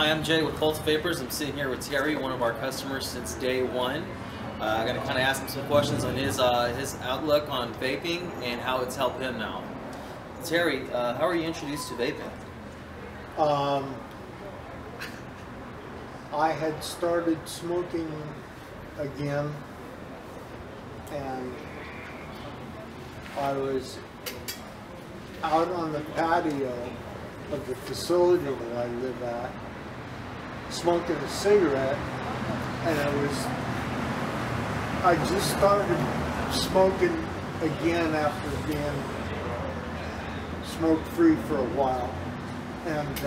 Hi, I'm Jay with CultiVapors. I'm sitting here with Terry, one of our customers since day one. I'm going to kind of ask him some questions on his outlook on vaping and how it's helped him now. Terry, how are you introduced to vaping? I had started smoking again, and I was out on the patio of the facility that I live at, smoking a cigarette, and I just started smoking again after being smoke free for a while, and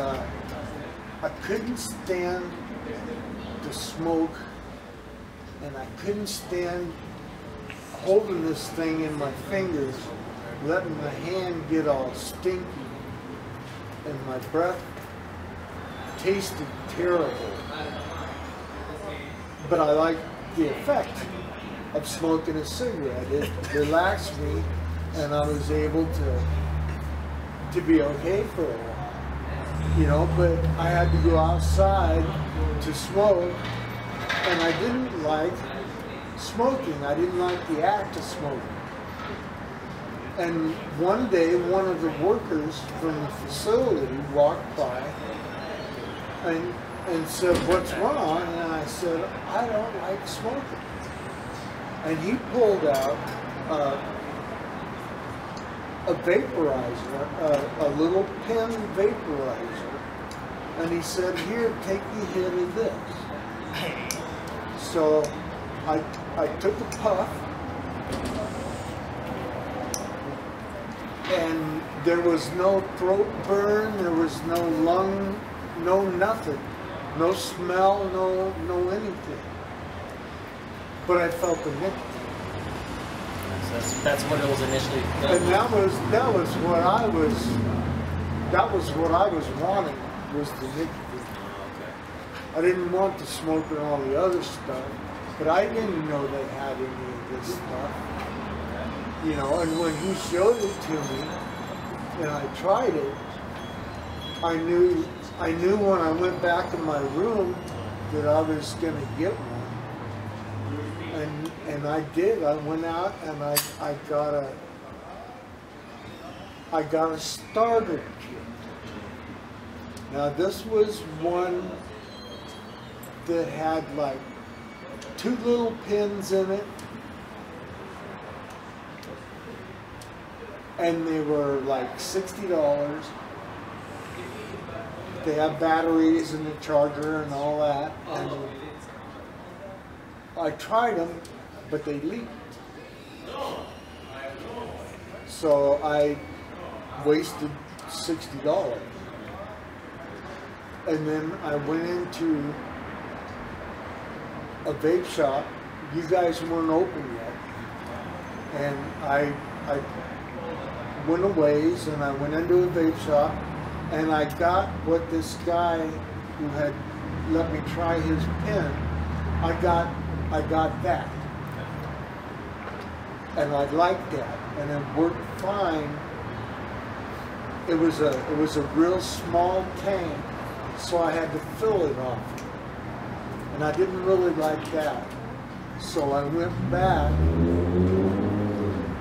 I couldn't stand to smoke, and I couldn't stand holding this thing in my fingers, letting the hand get all stinky, and my breath tasted terrible. But I liked the effect of smoking a cigarette. It relaxed me, and I was able to be okay for a while, you know. But I had to go outside to smoke, and I didn't like smoking. I didn't like the act of smoking. And one day, one of the workers from the facility walked by and said, "What's wrong?" And I said, "I don't like smoking." And he pulled out a vaporizer, a little pen vaporizer, and he said, "Here, take a hit of this." So I took a puff, and there was no throat burn, there was no lung, no nothing, no smell, no anything. But I felt the nicotine. So that's what it was initially. And that was what I was wanting, was the nicotine. I didn't want to smoke and all the other stuff, but I didn't know they had any of this stuff. You know, and when he showed it to me and I tried it, I knew when I went back in my room that I was going to get one. And I did. I went out and I got a starter kit. Now this was one that had like 2 little pins in it, and they were like $60. They have batteries and the charger and all that. And I tried them, but they leaked. So I wasted $60. And then I went into a vape shop. You guys weren't open yet. And I went a ways, and I went into a vape shop, and I got what this guy who had let me try his pen, I got that. And I liked that, and it worked fine. It was a real small tank, so I had to fill it often. And I didn't really like that. So I went back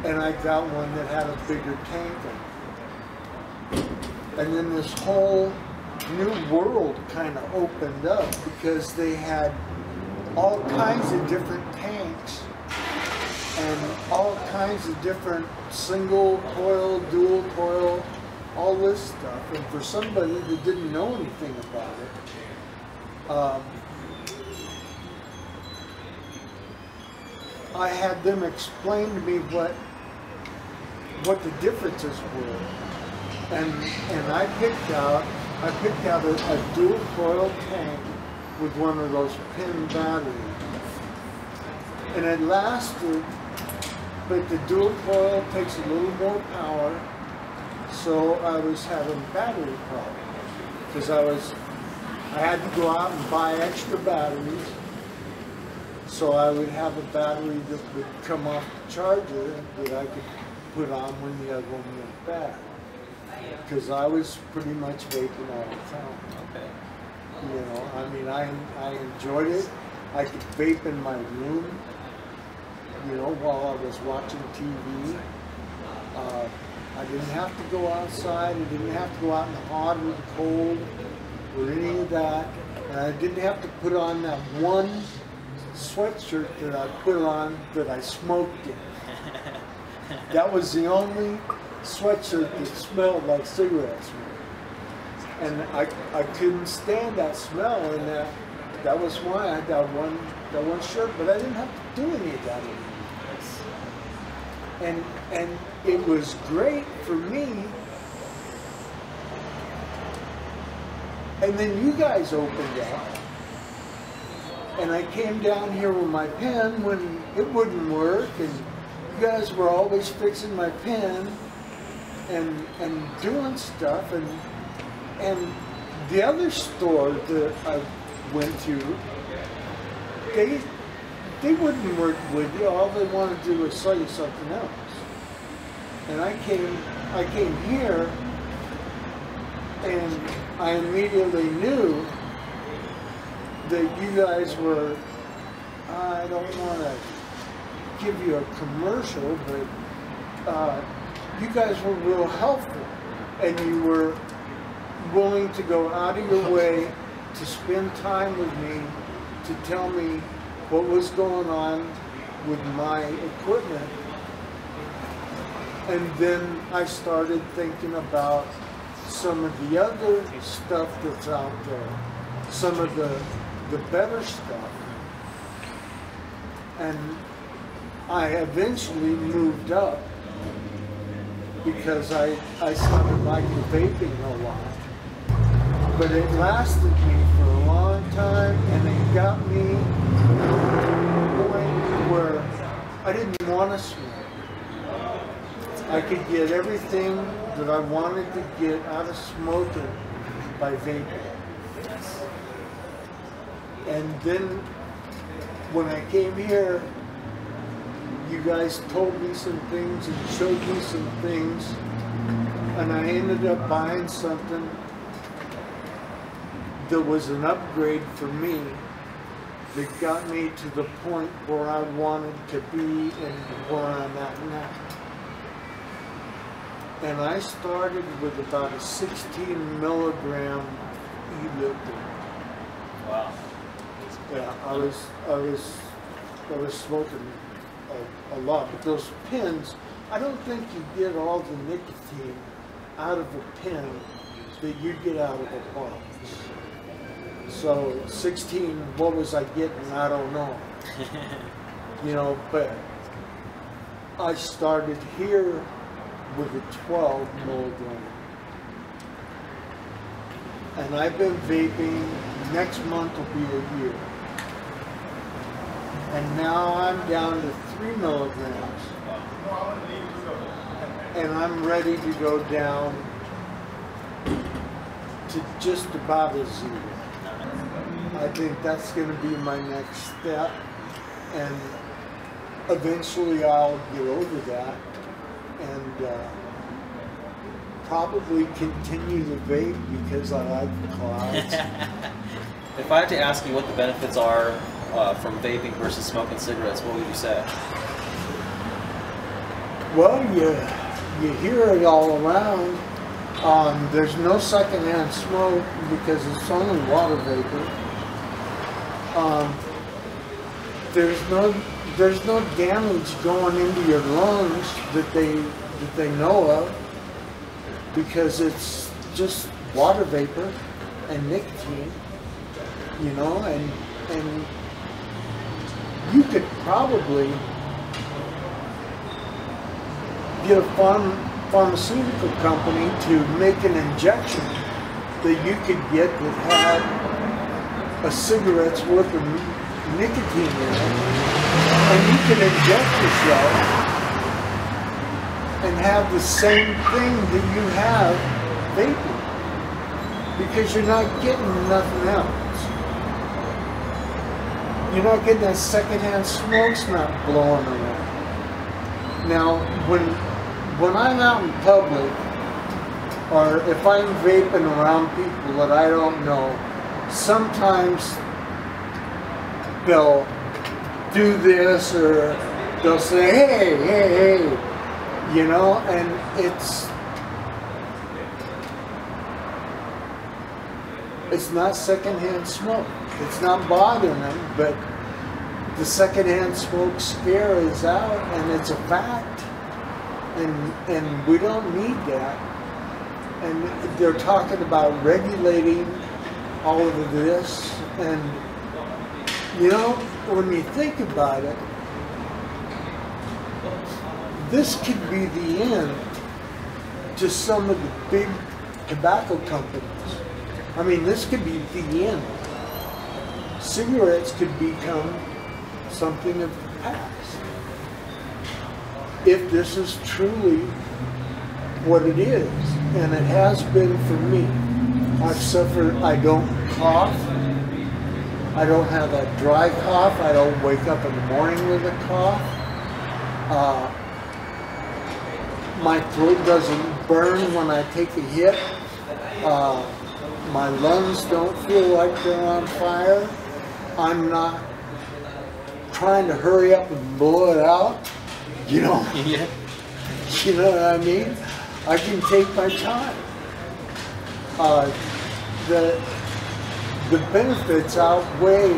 and I got one that had a bigger tank in it. And then this whole new world kind of opened up, because they had all kinds of different tanks and all kinds of different single coil, dual coil, all this stuff. And for somebody that didn't know anything about it, I had them explain to me what the differences were, and I picked out a dual coil tank with one of those pin batteries, and it lasted. But the dual coil takes a little more power, so I was having battery problems, because I had to go out and buy extra batteries. So I would have a battery that would come off the charger that I could put on when the other one went bad. Because I was pretty much vaping all the time. Okay. You know, I mean, I enjoyed it. I could vape in my room, you know, while I was watching TV. I didn't have to go outside. I didn't have to go out in the hot or the cold or any of that. And I didn't have to put on that one sweatshirt that I put on that I smoked in. That was the only sweatshirt that smelled like cigarette smoke. And I couldn't stand that smell, and that was why I had that one shirt, but I didn't have to do any of that anymore. And it was great for me. And then you guys opened up, and I came down here with my pen when it wouldn't work, and you guys were always fixing my pen and doing stuff, and the other store that I went to, they wouldn't work with you. All they wanted to do was sell you something else. And I came here, and I immediately knew that you guys were, I don't want to give you a commercial, but you guys were real helpful, and you were willing to go out of your way to spend time with me, to tell me what was going on with my equipment. And then I started thinking about some of the other stuff that's out there, some of the better stuff. And I eventually moved up because I started liking vaping a lot. But it lasted me for a long time, and it got me to the point where I didn't want to smoke. I could get everything that I wanted to get out of smoking by vaping. And then when I came here, you guys told me some things and showed me some things, and I ended up buying something that was an upgrade for me that got me to the point where I wanted to be and where I'm at now. And I started with about a 16 milligram e-liquid. Wow. Yeah, I was smoking a lot, but those pens, I don't think you get all the nicotine out of a pen that you get out of a box. So 16, what was I getting? I don't know. You know, but I started here with a 12 milligram. And I've been vaping, next month will be a year. And now I'm down to 3 milligrams. And I'm ready to go down to just about a 0. I think that's going to be my next step, and eventually I'll get over that and probably continue to vape because I like the clouds. If I had to ask you what the benefits are from vaping versus smoking cigarettes, what would you say? Well, you hear it all around. There's no secondhand smoke because it's only water vapor. There's no damage going into your lungs that they know of, because it's just water vapor and nicotine, you know, and you could probably get a pharmaceutical company to make an injection that you could get that had a cigarette's worth of nicotine in it, and you can inject yourself and have the same thing that you have vaping, because you're not getting nothing else. You're not getting that secondhand smoke's not blowing around. Now, when I'm out in public, or if I'm vaping around people that I don't know, sometimes they'll do this, or they'll say, hey, hey, hey, you know, and it's not secondhand smoke. It's not bothering them, but the secondhand smoke scare is out, and it's a fact, and we don't need that. And they're talking about regulating all of this, and you know, when you think about it, this could be the end to some of the big tobacco companies. I mean, this could be the end. Cigarettes could become something of the past if this is truly what it is, and it has been for me. I've suffered, I don't cough, I don't have a dry cough, I don't wake up in the morning with a cough, my throat doesn't burn when I take a hit, my lungs don't feel like they're on fire, I'm not trying to hurry up and blow it out, you know? Yeah. You know what I mean? I can take my time. The benefits outweigh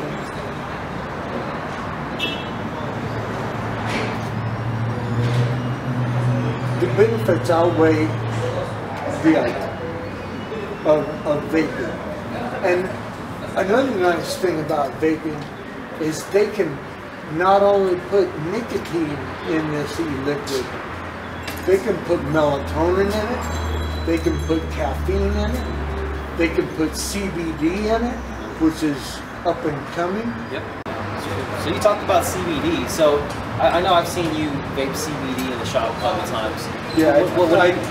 the item of vaping. And another nice thing about vaping is they can not only put nicotine in this e-liquid, they can put melatonin in it, they can put caffeine in it, they can put CBD in it, which is up and coming. Yep. So you talked about CBD. So I know I've seen you vape CBD in the shop a couple times. Yeah,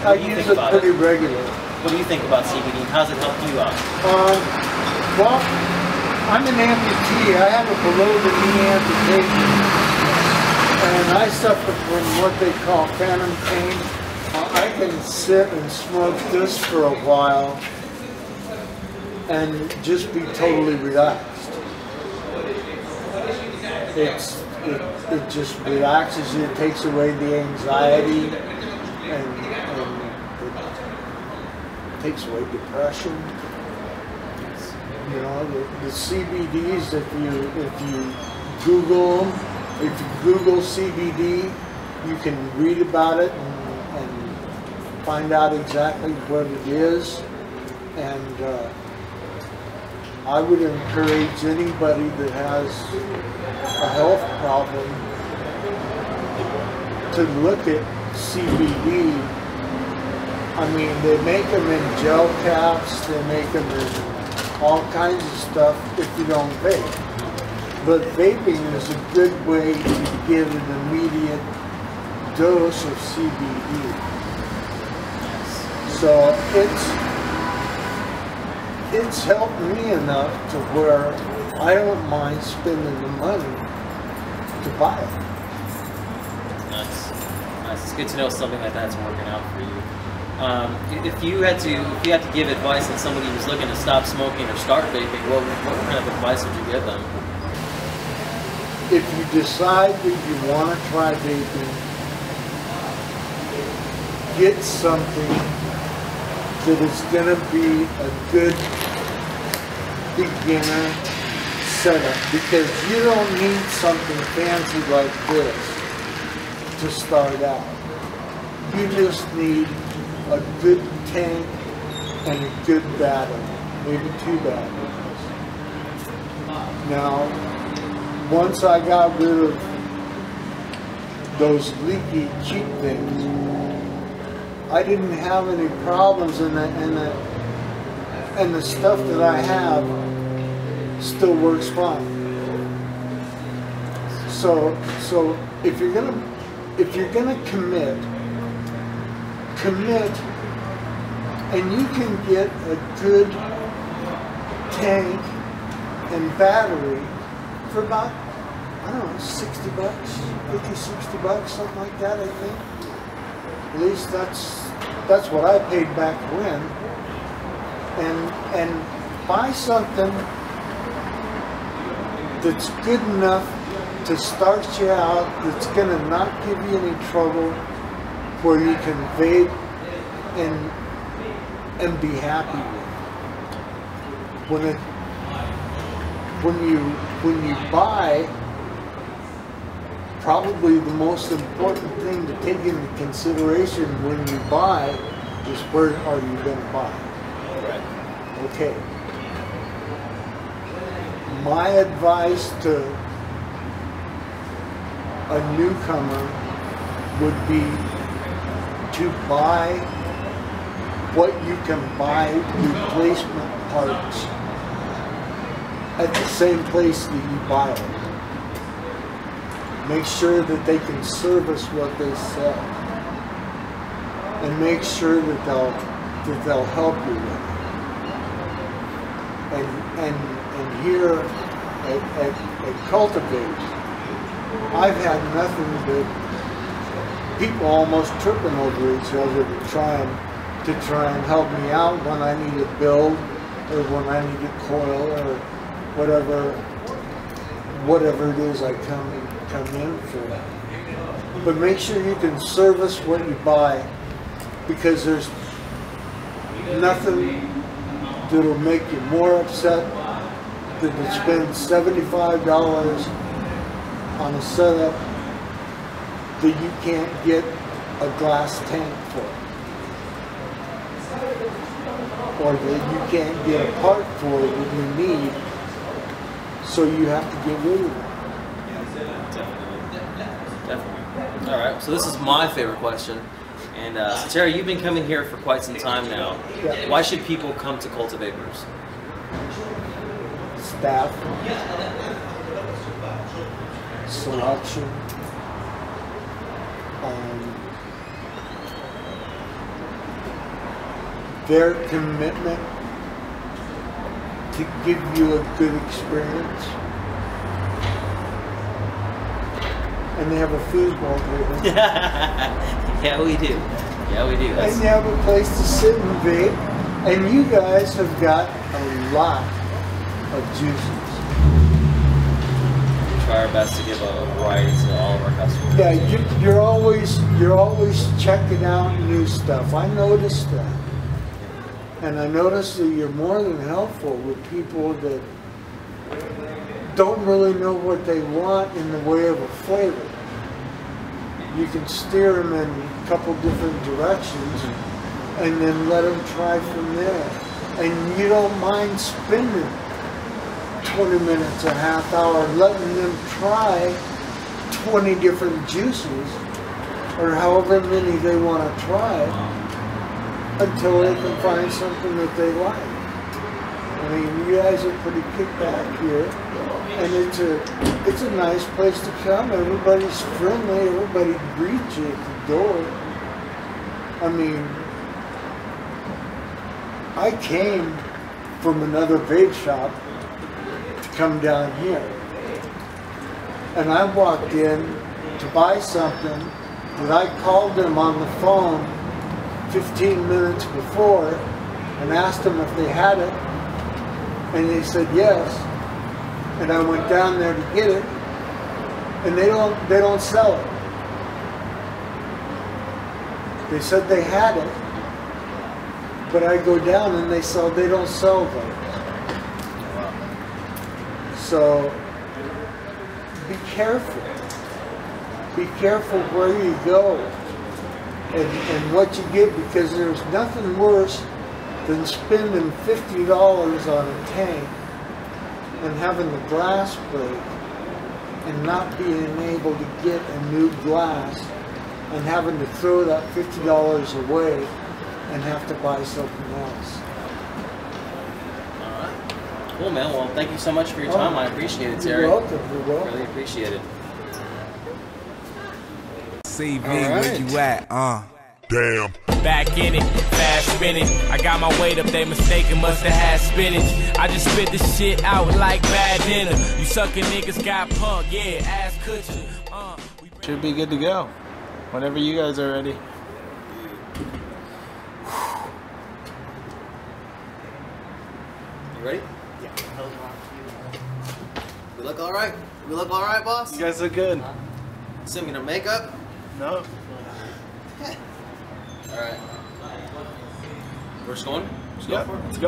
I use it pretty regularly. What do you think about CBD? How's it helped you out? Well, I'm an amputee. I have a below-the-knee amputation, and I suffer from what they call phantom pain. I can sit and smoke this for a while and just be totally relaxed. It just relaxes you, it takes away the anxiety, and it takes away depression. You know, the CBDs, if you Google them, if you Google CBD, you can read about it and find out exactly what it is. And I would encourage anybody that has a health problem to look at CBD. I mean, they make them in gel caps, they make them in all kinds of stuff if you don't vape. But vaping is a good way to get an immediate dose of CBD. So it's helped me enough to where I don't mind spending the money to buy it. Nice. Nice. It's good to know something like that's working out for you. If you had to give advice on somebody who's looking to stop smoking or start vaping, what kind of advice would you give them? If you decide that you want to try vaping, get something that is going to be a good beginner setup, because you don't need something fancy like this to start out. You just need a good tank and a good battery, maybe 2 batteries. Now, once I got rid of those leaky, cheap things, I didn't have any problems, and the stuff that I have still works fine. So if you're gonna commit, and you can get a good tank and battery for about, I don't know, $60, $50, $60, something like that, I think. At least that's what I paid back when. And buy something that's good enough to start you out, that's going to not give you any trouble, where you can vape and be happy with it. When you buy, probably the most important thing to take into consideration when you buy is, where are you going to buy? Right. Okay. My advice to a newcomer would be to buy what you can buy replacement parts at the same place that you buy it. Make sure that they can service what they sell, and make sure that they'll help you with it. And here at CultiVapors, I've had nothing but people almost tripping over each other to try and help me out when I need a build, or when I need a coil, or whatever it is I come in for. But make sure you can service what you buy, because there's nothing that'll make you more upset than to spend $75 on a setup that you can't get a glass tank for, or that you can't get a part for that you need, so you have to get rid of it. Definitely. All right, so this is my favorite question. And so Terry, you've been coming here for quite some time now. Yeah. Why should people come to CultiVapors? Staff, selection, their commitment to give you a good experience, and they have a foosball table. Yeah, we do. Yeah, we do. And you have a place to sit and vape, and you guys have got a lot of juices. We try our best to give a variety to all of our customers. Yeah, you're always checking out new stuff. I noticed that. And I noticed that you're more than helpful with people that don't really know what they want in the way of a flavor. You can steer them in a couple different directions and then let them try from there. And you don't mind spending 20 minutes, a half hour, letting them try 20 different juices, or however many they want to try, until they can find something that they like. I mean, you guys are pretty kicked back here, and it's a nice place to come. Everybody's friendly. Everybody greets you at the door. I mean, I came from another vape shop to come down here, and I walked in to buy something that I called them on the phone 15 minutes before and asked them if they had it, and they said yes. And I went down there to get it, and they don't sell it. They said they had it, but I go down and they don't sell those. So be careful. Be careful where you go and what you get, because there's nothing worse than spending $50 on a tank and having the glass break and not being able to get a new glass, and having to throw that $50 away and have to buy something else. All right. Cool, man. Well, thank you so much for your time. I appreciate it, Terry. You're welcome. You're welcome. Really appreciate it. CV, where you at? Damn. Back in it, fast spinning. I got my weight up, they mistaken, must have had spinach. I just spit this shit out like bad dinner. You suckin' niggas got punk, yeah, ass cushion. Should be good to go. Whenever you guys are ready. You Ready? Yeah. We look all right. We look all right, boss. You guys look good. Send me no makeup. No. All right. We're just going. Just Yep. go for it. Let's go.